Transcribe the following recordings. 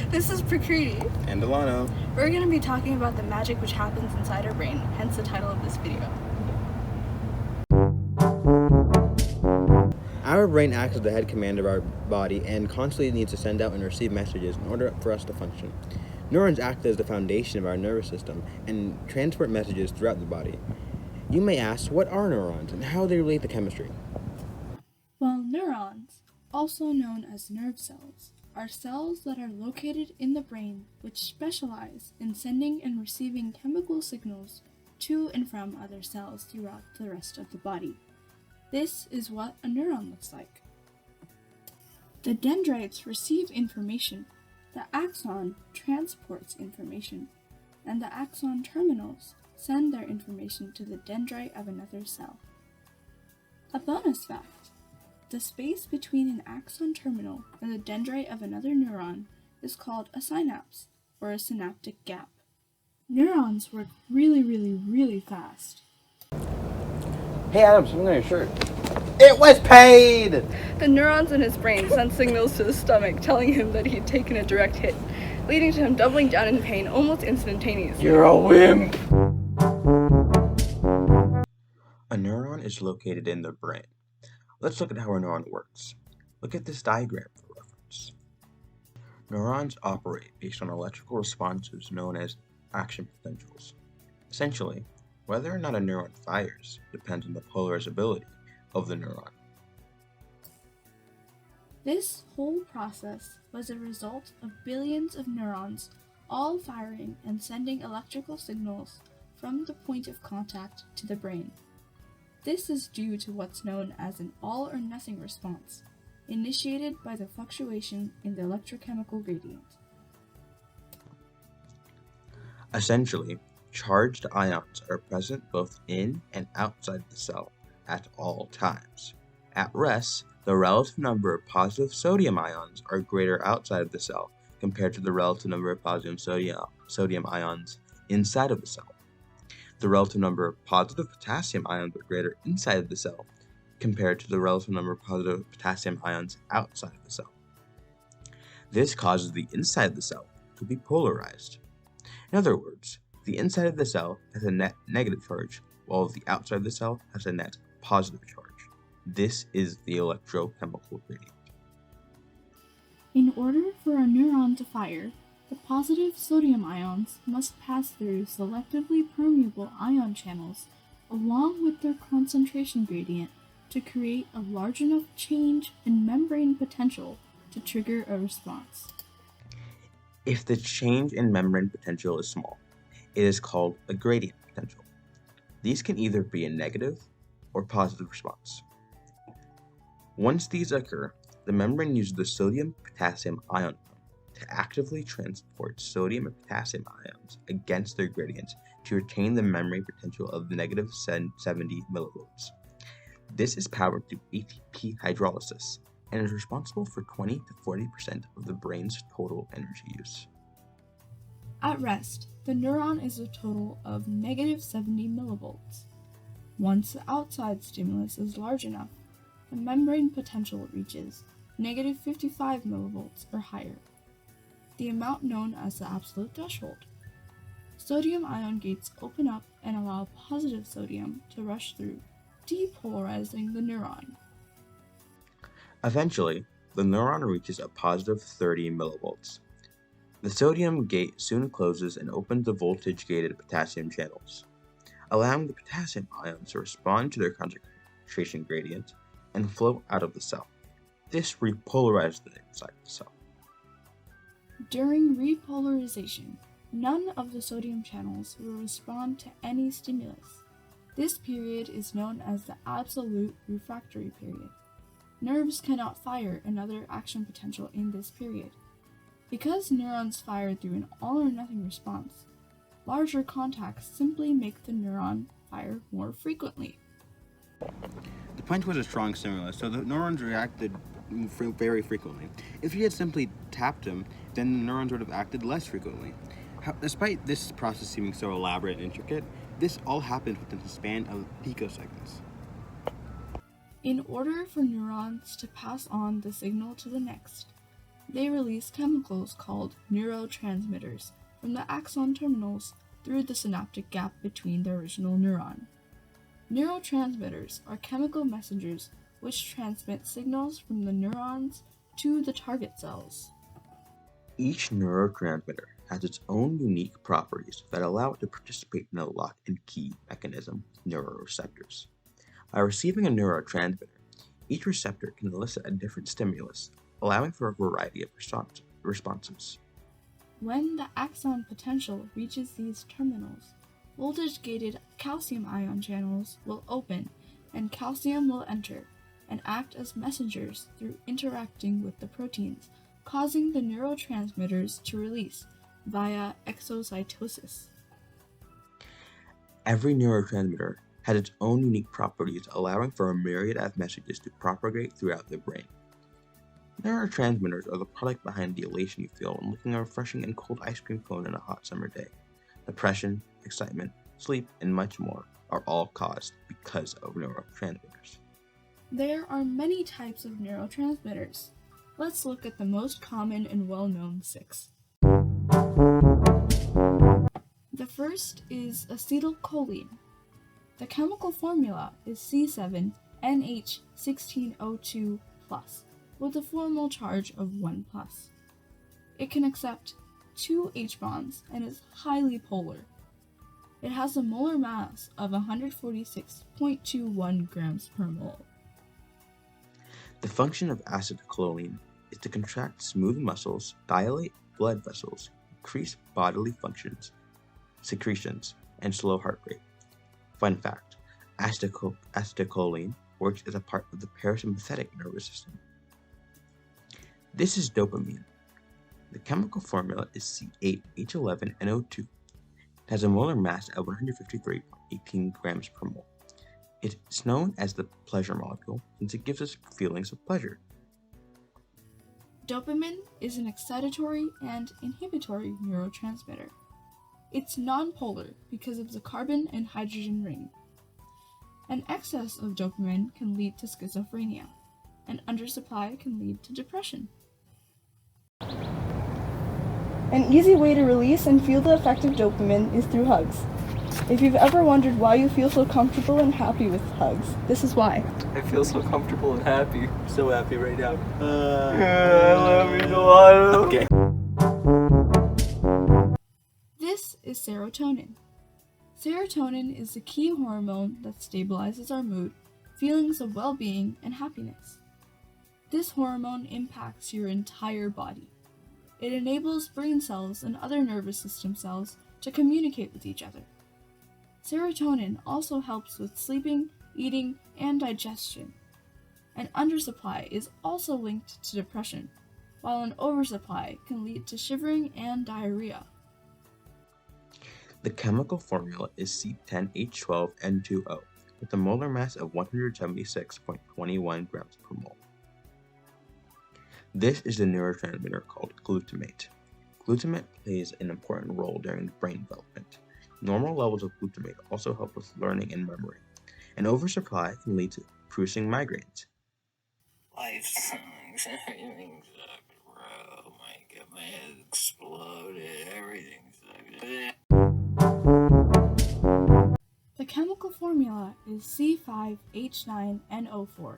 This is Prakruti. And Delano. We're going to be talking about the magic which happens inside our brain, hence the title of this video. Our brain acts as the head command of our body and constantly needs to send out and receive messages in order for us to function. Neurons act as the foundation of our nervous system and transport messages throughout the body. You may ask, what are neurons and how they relate to chemistry? Well, neurons, also known as nerve cells, are cells that are located in the brain which specialize in sending and receiving chemical signals to and from other cells throughout the rest of the body. This is what a neuron looks like. The dendrites receive information, the axon transports information, and the axon terminals send their information to the dendrite of another cell. A bonus fact: the space between an axon terminal and the dendrite of another neuron is called a synapse, or a synaptic gap. Neurons work really fast. Hey Adam, something on your shirt. It was paid! The neurons in his brain send signals to his stomach telling him that he'd taken a direct hit, leading to him doubling down in pain almost instantaneously. You're a wimp! A neuron is located in the brain. Let's look at how a neuron works. Look at this diagram for reference. Neurons operate based on electrical responses known as action potentials. Essentially, whether or not a neuron fires depends on the polarizability of the neuron. This whole process was a result of billions of neurons all firing and sending electrical signals from the point of contact to the brain. This is due to what's known as an all-or-nothing response, initiated by the fluctuation in the electrochemical gradient. Essentially, charged ions are present both in and outside the cell at all times. At rest, the relative number of positive sodium ions are greater outside of the cell compared to the relative number of positive sodium ions inside of the cell. The relative number of positive potassium ions are greater inside of the cell compared to the relative number of positive potassium ions outside of the cell. This causes the inside of the cell to be polarized. In other words, the inside of the cell has a net negative charge, while the outside of the cell has a net positive charge. This is the electrochemical gradient. In order for a neuron to fire, the positive sodium ions must pass through selectively permeable ion channels along with their concentration gradient to create a large enough change in membrane potential to trigger a response. If the change in membrane potential is small, it is called a gradient potential. These can either be a negative or positive response. Once these occur, the membrane uses the sodium-potassium ion pump to actively transport sodium and potassium ions against their gradients to retain the membrane potential of the negative 70 millivolts. This is powered through ATP hydrolysis and is responsible for 20 to 40% of the brain's total energy use. At rest, the neuron is a total of negative 70 millivolts. Once the outside stimulus is large enough, the membrane potential reaches negative 55 millivolts or higher, the amount known as the absolute threshold. Sodium ion gates open up and allow positive sodium to rush through, depolarizing the neuron. Eventually, the neuron reaches a positive 30 millivolts. The sodium gate soon closes and opens the voltage-gated potassium channels, allowing the potassium ions to respond to their concentration gradient and flow out of the cell. This repolarizes the inside of the cell. During repolarization, none of the sodium channels will respond to any stimulus. This period is known as the absolute refractory period. Nerves cannot fire another action potential in this period. Because neurons fire through an all-or-nothing response, larger contacts simply make the neuron fire more frequently. The punch was a strong stimulus, so the neurons reacted very frequently. If you had simply tapped them, then the neurons would have acted less frequently. Despite this process seeming so elaborate and intricate, this all happened within the span of picoseconds. In order for neurons to pass on the signal to the next, They release chemicals called neurotransmitters from the axon terminals through the synaptic gap between the original neuron. Neurotransmitters are chemical messengers which transmit signals from the neurons to the target cells. Each neurotransmitter has its own unique properties that allow it to participate in a lock and key mechanism, neuroreceptors. By receiving a neurotransmitter, each receptor can elicit a different stimulus, allowing for a variety of responses. When the axon potential reaches these terminals, voltage-gated calcium ion channels will open and calcium will enter and act as messengers through interacting with the proteins, causing the neurotransmitters to release via exocytosis. Every neurotransmitter has its own unique properties, allowing for a myriad of messages to propagate throughout the brain. Neurotransmitters are the product behind the elation you feel when licking a refreshing and cold ice cream cone on a hot summer day. Depression, excitement, sleep, and much more are all caused because of neurotransmitters. There are many types of neurotransmitters. Let's look at the most common and well-known 6. The first is acetylcholine. The chemical formula is C7NH16O2+, with a formal charge of 1+. It can accept 2 H bonds and is highly polar. It has a molar mass of 146.21 grams per mole. The function of acetylcholine is to contract smooth muscles, dilate blood vessels, increase bodily functions, secretions, and slow heart rate. Fun fact, acetylcholine works as a part of the parasympathetic nervous system. This is dopamine. The chemical formula is C8H11NO2. It has a molar mass of 153.18 grams per mole. It's known as the pleasure molecule since it gives us feelings of pleasure. Dopamine is an excitatory and inhibitory neurotransmitter. It's nonpolar because of the carbon and hydrogen ring. An excess of dopamine can lead to schizophrenia. An undersupply can lead to depression. An easy way to release and feel the effect of dopamine is through hugs. If you've ever wondered why you feel so comfortable and happy with hugs, this is why. I feel so comfortable and happy. So happy right now. I love you, Delano. Okay. This is serotonin. Serotonin is the key hormone that stabilizes our mood, feelings of well-being, and happiness. This hormone impacts your entire body. It enables brain cells and other nervous system cells to communicate with each other. Serotonin also helps with sleeping, eating, and digestion. An undersupply is also linked to depression, while an oversupply can lead to shivering and diarrhea. The chemical formula is C10H12N2O with a molar mass of 176.21 grams per mole. This is the neurotransmitter called glutamate. Glutamate plays an important role during brain development. Normal levels of glutamate also help with learning and memory. An oversupply can lead to producing migraines. Life sucks. Everything sucks, bro. My head exploded. Everything sucks. The chemical formula is C5H9NO4.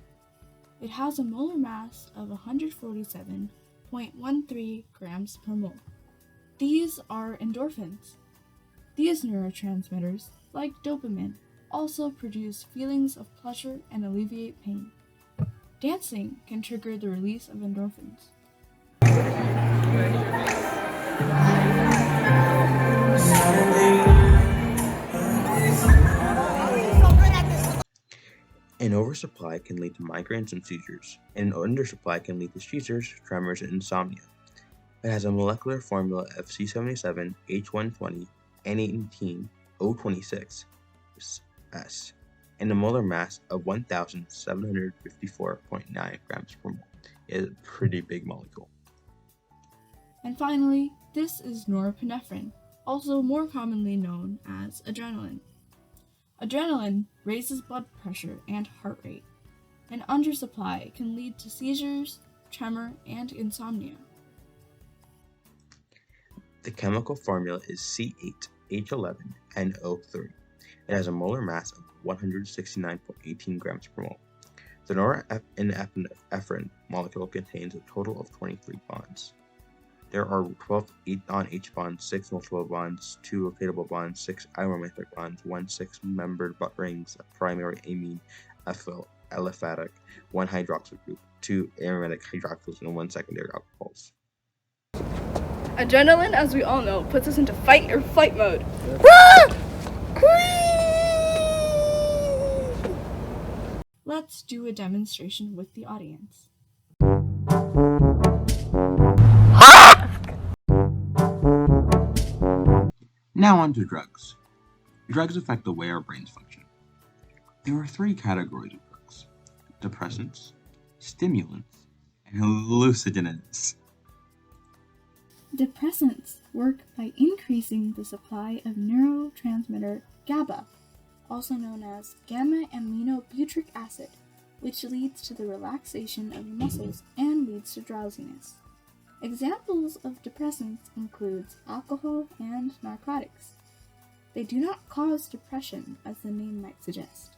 It has a molar mass of 147.13 grams per mole. These are endorphins. These neurotransmitters, like dopamine, also produce feelings of pleasure and alleviate pain. Dancing can trigger the release of endorphins. An oversupply can lead to migraines and seizures, and an undersupply can lead to seizures, tremors, and insomnia. It has a molecular formula of C77H120N18O26S and a molar mass of 1,754.9 grams per mole. It is a pretty big molecule. And finally, this is norepinephrine, also more commonly known as adrenaline. Adrenaline raises blood pressure and heart rate. An undersupply can lead to seizures, tremor, and insomnia. The chemical formula is C8H11NO3. It has a molar mass of 169.18 grams per mole. The norepinephrine molecule contains a total of 23 bonds. There are 12 on-H bonds, 6 multiple bonds, 2 rotatable bonds, 6 aromatic bonds, 1 6-membered rings, a primary amine aliphatic, 1 hydroxyl group, 2 aromatic hydroxyls, and 1 secondary alcohols. Adrenaline, as we all know, puts us into fight or flight mode. Let's do a demonstration with the audience. Now on to drugs. Drugs affect the way our brains function. There are 3 categories of drugs: depressants, stimulants, and hallucinogens. Depressants work by increasing the supply of neurotransmitter GABA, also known as gamma-aminobutyric acid, which leads to the relaxation of the muscles and leads to drowsiness. Examples of depressants include alcohol and narcotics. They do not cause depression, as the name might suggest.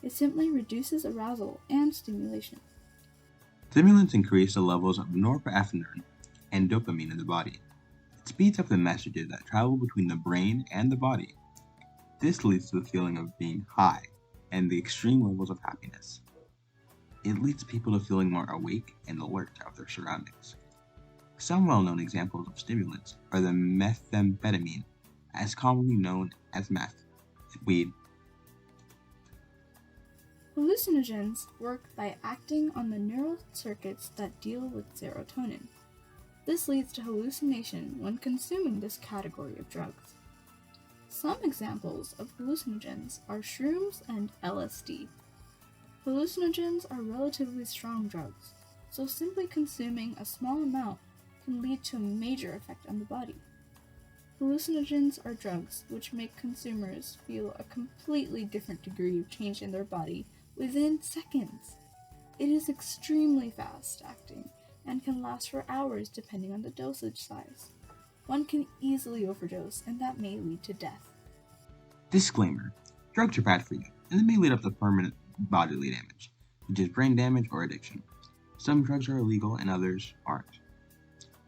It simply reduces arousal and stimulation. Stimulants increase the levels of norepinephrine and dopamine in the body. It speeds up the messages that travel between the brain and the body. This leads to the feeling of being high and the extreme levels of happiness. It leads people to feeling more awake and alert of their surroundings. Some well-known examples of stimulants are the methamphetamine, as commonly known as meth, and weed. Hallucinogens work by acting on the neural circuits that deal with serotonin. This leads to hallucination when consuming this category of drugs. Some examples of hallucinogens are shrooms and LSD. Hallucinogens are relatively strong drugs, so simply consuming a small amount can lead to a major effect on the body. Hallucinogens are drugs which make consumers feel a completely different degree of change in their body within seconds. It is extremely fast acting and can last for hours depending on the dosage size. One can easily overdose, and that may lead to death. Disclaimer: drugs are bad for you, and they may lead up to permanent bodily damage, such as brain damage or addiction. Some drugs are illegal and others aren't.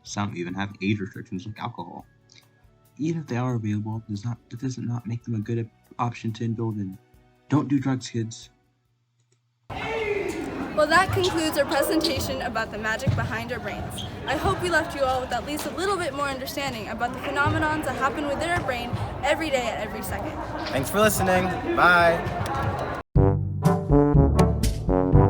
Some even have age restrictions like alcohol. Even if they are available, it does not make them a good option to indulge in. Don't do drugs, kids. Well, that concludes our presentation about the magic behind our brains. I hope we left you all with at least a little bit more understanding about the phenomenons that happen within our brain every day at every second. Thanks for listening. Bye.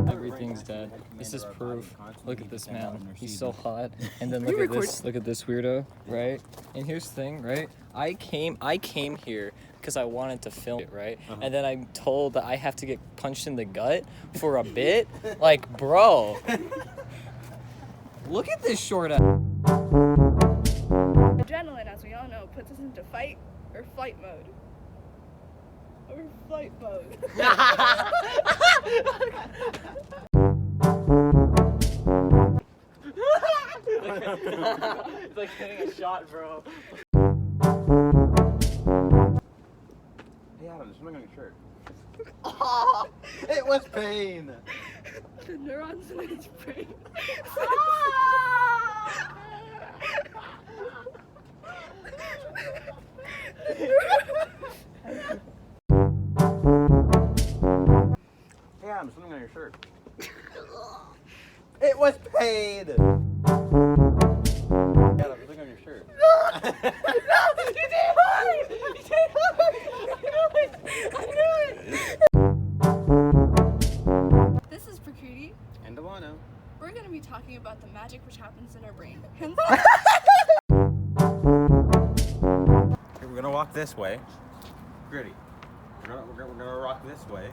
Everything's dead. This is proof. Look at this man. He's so hot. And then look at this. Look at this weirdo, right? And here's the thing, right? I came here because I wanted to film it, right? And then I'm told that I have to get punched in the gut for a bit. Like, bro. Look at this short ass. Adrenaline, as we all know, puts us into fight or flight mode. Or flight mode. It's like hitting a shot, bro. Hey Adam, there's something on your shirt. It was pain. The neurons in his brain. Hey Adam, there's something on your shirt. It was pain. Adam, there's something on your shirt. This is Prakruti. And Delano. We're going to be talking about the magic which happens in our brain. Here, we're gonna walk this way. Gritty. We're gonna rock this way.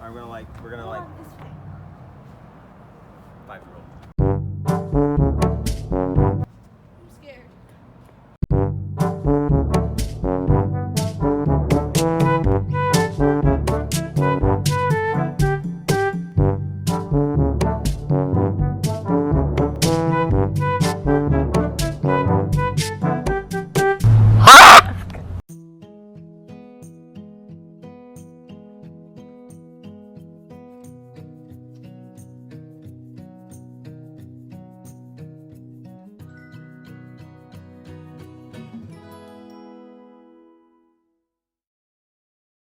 And we're gonna like 5-year-old.